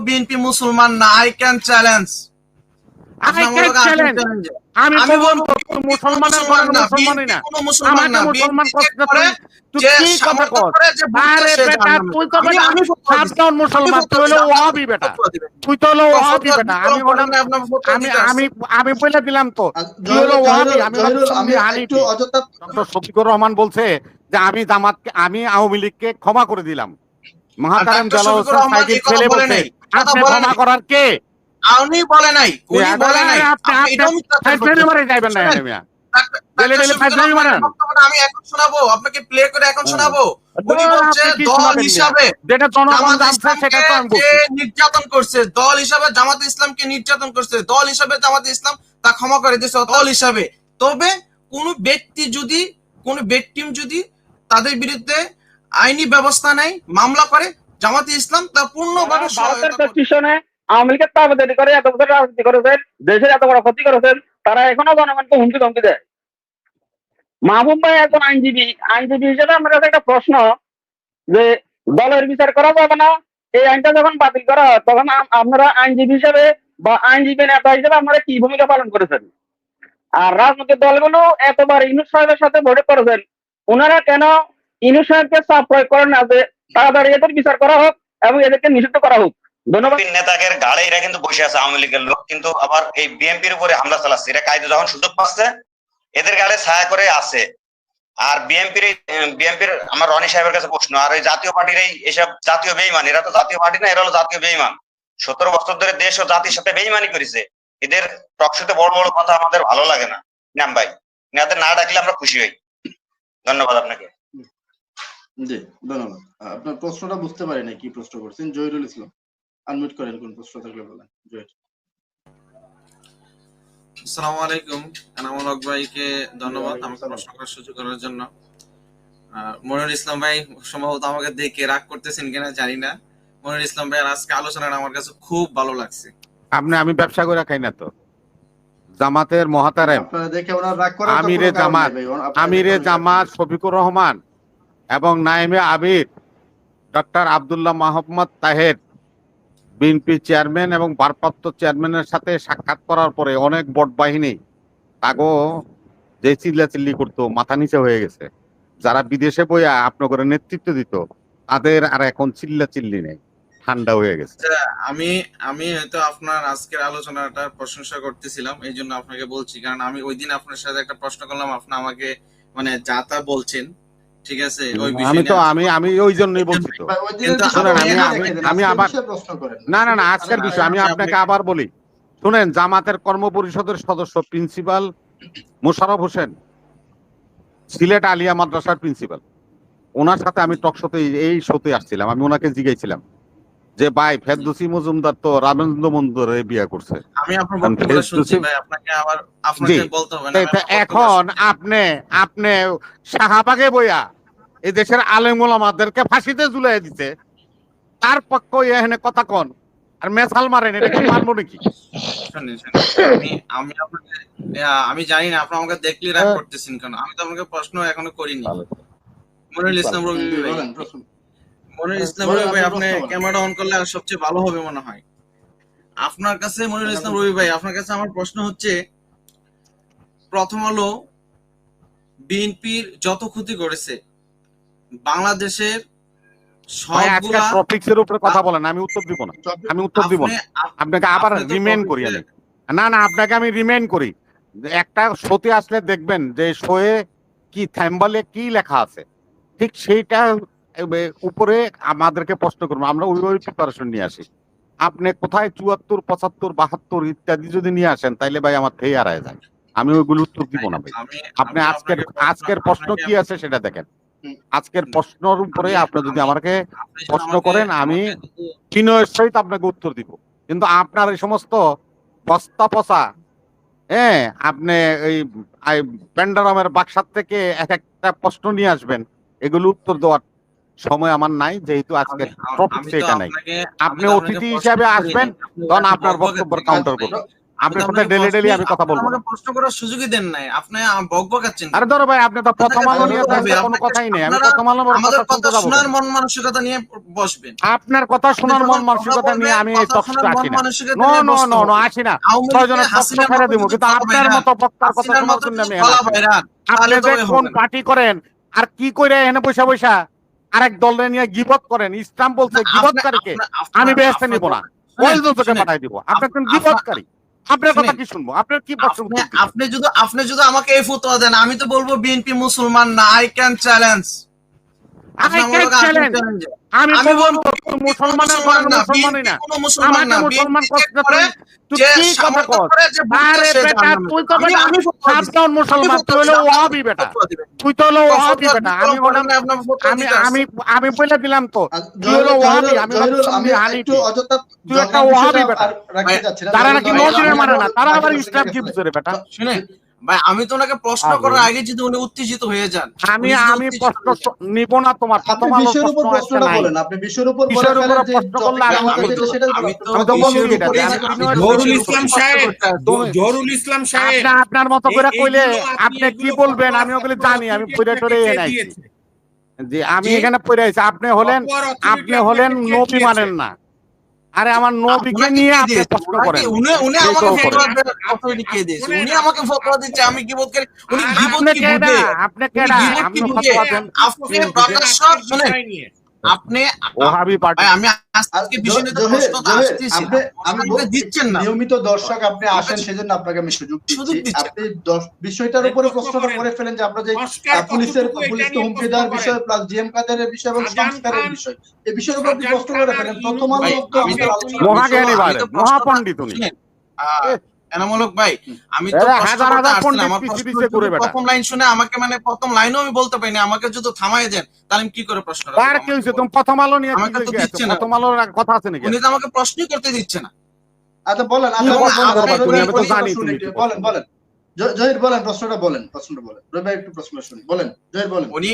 BNP মুসলমান না, I can challenge. আমি বলবো তুই মুসলমানের ঘরের মুসলমানই না, আমাকে মুসলমান করতে তুই কি কথা কর? আরে বেটা তুই তো বলি আমি সাবধান মুসলমান, তুই হলো ওয়াহাবি বেটা, তুই তো হলো ওয়াহাবি বেটা। আমি বললাম আমি বলে দিলাম তো তুই হলো ওয়াহাবি। আমি হানিফি। ডক্টর শফিকুর রহমান বলছে যে আমি আওয়ামী লীগকে ক্ষমা করে দিলাম। মহাতারাম জালাল হোসেন সাইদির ছেলে বলছে আপনি ক্ষমা করার কে? উনি বলে নাই, উনি বলে নাই। যাইবেন না আমি এখন শোনাবো, আপনাকে প্লে করে এখন শোনাবো। উনি বলছে দল হিসাবে নির্যাতন করছে, দল হিসাবে জামাত ইসলামকে নির্যাতন করছে, দল হিসাবে জামাত ইসলাম তা ক্ষমা করে দিয়েছে দল হিসাবে। তবে কোন ব্যক্তি যদি তাদের বিরুদ্ধে আইনি ব্যবস্থা নেয়, মামলা করে, জামাত ইসলাম তা পূর্ণভাবে আওয়ামী লীগের তাবেদারি করে এত বছর রাজনীতি করেছেন, দেশের এত বড় ক্ষতি করেছেন, তারা এখনো জনগণকে হুমকি ধমকি দেয়। মাহবুব ভাই এখন আইনজীবী হিসেবে আমার কাছে একটা প্রশ্ন যে দলের বিচার করা যাবে না, এই আইনটা যখন বাতিল করা হয় তখন আপনারা আইনজীবী হিসেবে বা আইনজীবী নেতা হিসেবে আপনারা কি ভূমিকা পালন করেছেন? আর রাজনৈতিক দলগুলো এতবার ইউনূস সাহেবের সাথে বৈঠক করেছেন, ওনারা কেন ইউনূস সাহেবকে চাপ প্রয়োগ করেন না যে তাড়াতাড়ি এদের বিচার করা হোক এবং এদেরকে নিষিদ্ধ করা হোক? নেতাদের গাড়ে এরা কিন্তু বসে আছে, আওয়ামী লীগের লোক কিন্তু আবার এই বিএনপির উপরে হামলা চালাচ্ছে। এরা কায়দা যখন সুযোগ পাচ্ছে এদের গাড়ে ছায়া করে আছে। আর বিএনপির আমার রনি সাহেবের কাছে প্রশ্ন, আর ওই জাতীয় পার্টির এইসব জাতীয় বেইমান, এরা তো জাতীয় পার্টি না, এরা হলো জাতীয় বেইমান। 17 বছর ধরে দেশ ও জাতির সাথে বেইমানি করেছে। এদের টকশোতে বড় বড় কথা আমাদের ভালো লাগে না। নাম ভাই এদের না ডাকলে আমরা খুশি হই। ধন্যবাদ আপনাকে। জি ধন্যবাদ। আপনার প্রশ্নটা বুঝতে পারি না, কি প্রশ্ন করছেন? জহিরুল ইসলাম আনমিউট করেন, কোন প্রশ্ন থাকলে বলেন। জহির। আসসালামু আলাইকুম। এনামুল হক ভাইকে ধন্যবাদ আমাকে প্রশ্ন করার সুযোগ করার জন্য। মনিরুল ইসলাম ভাই সম্ভবত আমাকে দেখে রাগ করতেছেন কিনা জানি না। মনিরুল ইসলাম ভাইয়ের আজকে আলোচনাটা আমার কাছে খুব ভালো লাগছে। আমি ব্যবসা করে খাই না তো। জামাতের মহাতারেম আমিরে জামাত শফিকুর রহমান এবং নায়েবে আমির doctor Abdullah Mohammad Taher BNP chairman এবং ভারপ্রাপ্ত চেয়ারম্যানের সাথে সাক্ষাৎ করার পরে অনেক বট বাহিনী তাগো যে চিল্লাচিল্লি করতো মাথা নিচে হয়ে গেছে। যারা বিদেশে বইয়া আপনাদের নেতৃত্ব দিত তাদের আর এখন চিল্লাচিল্লি নেই, ঠান্ডা হয়ে গেছে। আমি হয়তো আপনার আজকের আলোচনাটার প্রশংসা করতেছিলাম, এই জন্য আপনাকে বলছি, কারণ আমি ওই দিন আপনার সাথে একটা প্রশ্ন করলাম, আপনি আমাকে মানে যা তা বলছেন, ঠিক আছে? ওই আমি ওই জন্যই বলছি তো। কিন্তু আমি আবার না আজকের বিষয় আমি আপনাকে আবার বলি, শুনেন। জামাতের কর্ম পরিষদের সদস্য প্রিন্সিপাল মোশাররফ হোসেন, সিলেট আলিয়া মাদ্রাসার প্রিন্সিপাল, ওনার সাথে আমি টকশোতে এই শোতে আসছিলাম। আমি ওনাকে জিজ্ঞাসিলাম যে ভাই ফেরদৌসী মজুমদার তো রামেন্দ্র মন্দিরে বিয়ে করছে। আমি আপনার বক্তব্য শুনছি ভাই, আপনাকে বলতে হবে না। এখন আপনি শাহবাগে বইয়া এই দেশের আলেম ওলামাদেরকে ফাঁসিতে ঝুলাই দিতে, তার পক্ষ এখানে কথা কন আর মেসাল মারেন, এটা কি মানবো নাকি? আমি জানি না আপনি আমাকে দেখলে রাগ করতেছেন কেন। আমি তো আপনাকে প্রশ্ন এখনো করিনি। মনিরুল ইসলাম রবি ভাই, মনিরুল ইসলাম রবি ভাই, আপনি ক্যামেরা অন করলে সবচেয়ে ভালো হবে মনে হয় আপনার কাছে। মনিরুল ইসলাম রবি ভাই, আপনার কাছে আমার প্রশ্ন হচ্ছে, প্রথম আলো বিএনপির যত ক্ষতি করেছে বাংলাদেশের সবগুলা টপিকসের উপরে কথা বলেন, আমি উত্তর দিব না। আপনাকে আবার রিমাইন্ড করি। আপনাকে আমি রিমাইন্ড করি, একটা শোতে আসলে দেখবেন যে শোয়ে কি থাম্বনেলে কি লেখা আছে, ঠিক সেইটা উপরে আমাদেরকে প্রশ্ন করবো, আমরা ওই প্রিপারেশন নিয়ে আসি। আপনি কোথায় 74, 75, 72 ইত্যাদি যদি নিয়ে আসেন তাইলে ভাই আমার থেই হারায় যায়। আমি ওইগুলো উত্তর দিব না ভাই। আপনি আজকের প্রশ্ন কি আছে সেটা দেখেন। আজকের প্রশ্নের উপরে আপনি যদি আমাকে প্রশ্ন করেন আমি বিনয়ের সহিত আপনাকে উত্তর দিব। কিন্তু আপনার এই সমস্ত বস্তা পচা আপনি এই প্যান্ডারামের বাক্সার থেকে এক একটা প্রশ্ন নিয়ে আসবেন, এগুলো উত্তর দেওয়ার সময় আমার নাই, যেহেতু আজকে টপিক সেটা নাই। আপনি অতিথি হিসাবে আসবেন, তখন আপনার বক্তব্য কাউন্টার করবেন। আপনার সাথে ডেলি আমি কথা বলবো না। আমাকে প্রশ্ন করার সুযোগই দেন নাই, আপনি বকবকাচ্ছেন। আরে ধরো ভাই, আপনি তো প্রথম আলো নিয়ে তো আজকে কোনো কথাই নেই। আমি প্রথম আলো আমাদের কথা শোনার মন মানসিকতা নিয়ে বসবেন। আপনার কথা শোনার মন মানসিকতা নিয়ে আমি এই টকশো আসি না। নো আসি না। 6 জনের টকশো ছেড়ে দিব, কিন্তু আপনার মতো বক্তার কথা শোনার জন্য আমি আপনি যে কোন পার্টি করেন আর কি করে এনে বসা আরেক দলে নিয়ে গিবত করেন। ইসলাম বলছে গিবতকারীকে আমি বেহেশতে নিব না, ওই দোষকে পাঠাই দিব। আপনি কোন গিবতকারী, আপনার কথা কি শুনবো? আপনার কি প্রশ্ন? আপনি যদি আমাকে এই ফতোয়া দেন, আমি তো বলবো বিএনপি মুসলমান না। I can challenge. আমি বলবো মুসলমানের ঘরে মুসলমানই না, আমাকে মুসলমান করতে তুই কি কথা কর? আরে বেটা তুই তো বেটা সাবধান মুসলমান, তুই হলো ওয়াহাবি বেটা, তুই তো হলো ওয়াহাবি বেটা। আমি বললাম আমি বলে দিলাম তো তুই হলো ওয়াহাবি, আমি একটু অযথা তুই একটা ওয়াহাবি বেটা। তারা নাকি নজিরে মানে না, তারা আবার ইসলাম কি বুঝে বেটা? শুনে ভাই, আমি তো ওনাকে প্রশ্ন করার আগে যদি উনি উত্তেজিত হয়ে যান, আমি প্রশ্ন নিব না তোমার। প্রথম আলো বিষয়ের উপর প্রশ্নটা বলেন, আপনি বিষয়ের উপর বলে ফেলেন যে জহুরুল ইসলাম সাহেব আপনার মতো করে কইলে আপনি কি বলবেন আমি ওগুলো জানি। আমি পড়ে টরে নাই যে আমি এখানে পড়ে আছি। আপনি হলেন নবী মানেন না। আরে আমার নবীকে নিয়ে আপনি প্রশ্ন করেন। উনি আমাকে ফতোয়া দিচ্ছে আমি গিবত করি। উনি গিবত কি বুঝে? আপনি কেডা? আপনি ফতোয়া দেন। আপনি প্রকাশ্য শুনেন, আপনি ওহাবি পার্টি। আমি আজকে বিষয়ে তো প্রশ্ন তো আসতেছি, আমি দিচ্ছেন না। নিয়মিত দর্শক আপনি আসেন, সেজন্য আপনাকে আমি সুযোগ দিচ্ছি। আপনি বিষয়টার উপরে প্রশ্নটা করে ফেলেন যে আমরা যে পুলিশকে হুমকি দেওয়ার বিষয় প্লাস জিএম কাদেরের বিষয় এবং সংস্কারের বিষয়, এই বিষয়ের উপর আপনি প্রশ্ন করে ফেলেন। প্রথম আলো তো আমাদের আলোচনা মহাজ্ঞানী ভাই, মহাপণ্ডিত উনি। এনামূলক ভাই, আমি তো প্রথম লাইন শুনে আমাকে মানে প্রথম লাইনও আমি বলতে পারিনি, আমাকে যদি থামাই দেন তাহলে আমি কি করে প্রশ্ন করব? আর কি হইছে? তুমি প্রথম আলো নিয়ে আমাকে তো দিচ্ছে না। প্রথম আলোর কথা আছে নাকি? উনি তো আমাকে প্রশ্নই করতে দিচ্ছে না। আচ্ছা বলেন, বলেন জহির বলেন, প্রশ্নটা বলেন। রবি একটু প্রশ্ন শুনি, বলেন জহির বলেন। উনি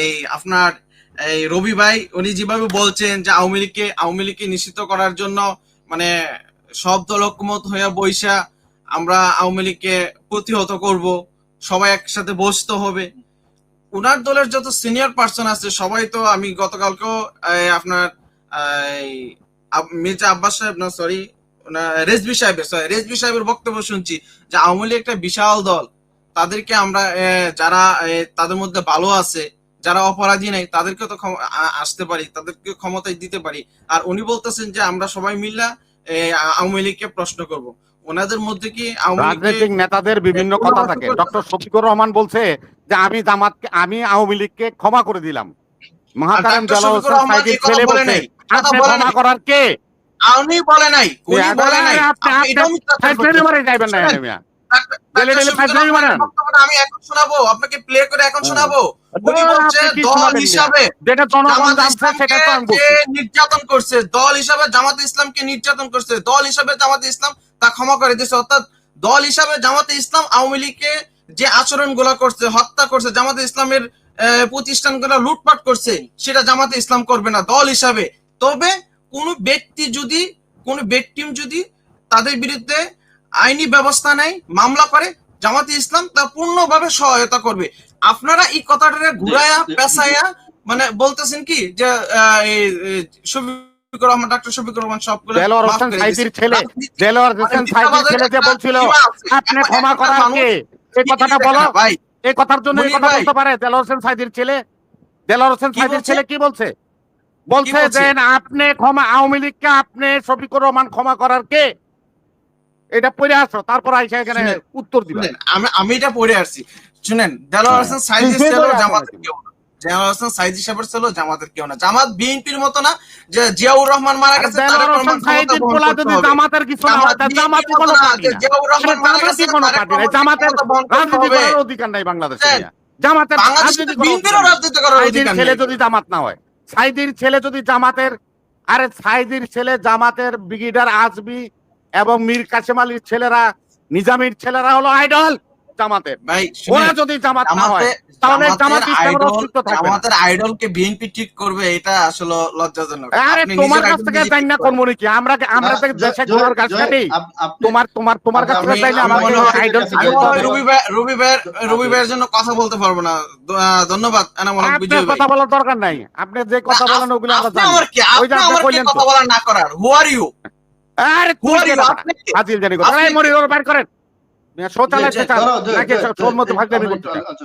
এই আপনার এই রবি ভাই উনি যেভাবে বলছেন যে আওয়ামী লীগকে নিষিদ্ধ করার জন্য মানে সব দল ঐক্যমত হয়ে বৈশা আমরা আওয়ামী লীগকে প্রতিহত করব, সবাই একসাথে বসতে হবে। উনার দলের যত সিনিয়র পার্সন আছে সবাই তো, আমি গতকালকেও আপনার মির্জা আব্বাস সাহেব না সরি রেজভি সাহেবের বক্তব্য শুনছি যে আওয়ামী লীগ একটা বিশাল দল, তাদেরকে আমরা যারা তাদের মধ্যে ভালো আছে, যারা অপরাধী নাই তাদেরকে তো আসতে পারি, তাদেরকে ক্ষমতায় দিতে পারি। আর উনি বলতেছেন যে আমরা সবাই মিলে আওয়ামী লীগকে প্রশ্ন করব। ওনাদের মধ্যে কি রাজনৈতিক নেতাদের বিভিন্ন কথা থাকে। ডক্টর শফিকুর রহমান বলছে যে আমি আওয়ামী লীগকে ক্ষমা করে দিলাম। মহাতারাম জালাল হোসেন সাইদির ছেলে বলছে আপনি ক্ষমা করার কে? উনি বলে নাই, উনি বলে নাই। আপনি মারে যাবেন না মিয়া, আমি এখন শোনাবো আপনাকে, প্লে করে এখন শোনাবো। উনি বলছে দল হিসাবে যেটা জনগণ জানছে সেটা তো আমি বলছি। নির্যাতন করছে, দল হিসাবে জামাতে ইসলামকে নির্যাতন করছে, দল হিসাবে জামাতে ইসলাম তা ক্ষমা করে দিয়েছে। অর্থাৎ দল হিসাবে জামাতে ইসলাম আওয়ামী লীগকে যে আচরণ গুলা করছে, হত্যা করছে, জামাতে ইসলামের প্রতিষ্ঠানগুলো লুটপাট করছে, সেটা জামাতে ইসলাম করবে না দল হিসাবে। তবে কোন ব্যক্তি যদি তাদের বিরুদ্ধে আইনি ব্যবস্থা নেয়, মামলা করে, জামাতে ইসলাম তা পূর্ণভাবে সহায়তা করবে। আপনারা এই কথাটা ঘুরাইয়া পেঁচাইয়া মানে বলতেছেন কি যে ডক্টর শফিকুর রহমান সবগুলো দেলোয়ার হোসেন সাইদির ছেলে যে বলছিল আপনি ক্ষমা করার কে, এই কথাটা বলো ভাই। এই কথার জন্য এই কথা বলতে পারে দেলোয়ার হোসেন সাইদির ছেলে কি বলছে? বলছে যে আপনি ক্ষমা, আওয়ামী লীগকে আপনি শফিকুর রহমান ক্ষমা করার কে? এটা পড়ে আসো, তারপর আইসা এখানে উত্তর দিবেন। আমি এটা পড়ে আসছি, শুনেন। দেলোয়ার হোসেন সাইদি ছিল জামাতের কেউ না, দেলোয়ার হোসেন সাইদি সাহেবের ছিল জামাতের কেউ না। জামাত বিএনপির মতো না যে জিয়াউর রহমান মারা গেছে দেলোয়ার হোসেন সাইদির পোলা যদি জামাতের কিছু না হয়, জামাতই কোনো পার্টি না, জিয়াউর রহমান মারা গেছে কোনো পার্টি না। জামাতের রাজনীতি করার অধিকার নাই বাংলাদেশে। জামাতের রাজনীতি করার অধিকার ছেলে যদি জামাত না হয়, সাইদির ছেলে যদি জামাতের, আরে সাইদির ছেলে জামাতের ব্রিগেডিয়ার আজমি এবং মীর কাসেম আলীর ছেলেরা, নিজামীর ছেলেরা হলো আইডল জামাতের। ভাই ওরা যদি জামাত না হয় তাহলে জামাত ইসলামের অস্তিত্ব থাকবে না। আমাদের আইডলকে বিএনপি ট্রিট করবে, এটা আসলে লজ্জাজনক। আরে আপনি তোমার নিজের কাছ idol থেকে নিজে জানি না treat কোন মনে কি আমরা তো দেশে ঘোড়ার গাছ কাটি। তোমার কাছ থেকে জানি না আমি আমাকে মনে হয় আইডল রবি ভাইয়ের জন্য কথা বলতে পারবো না। ধন্যবাদ এনামুল হক বিজয় ভাই। কথা বলার দরকার নাই, আপনি যে কথা বলেন ওগুলো আমরা আপনি জানি। আমার কি ওই যে আপনি আপনি আমার কি কইলেন তো কথা বলার না করার? হু আর ইউ? আরে Who তুই are কে you? ব্যাপার? আপনি কে? ফাজিল জানি কথা। আপনি এই মরির ওর বাইর করেন। শৌচালয় দাঁড়াও, নাকি শোর মধ্যে ফাজলামি আমরা করতে চান? একটু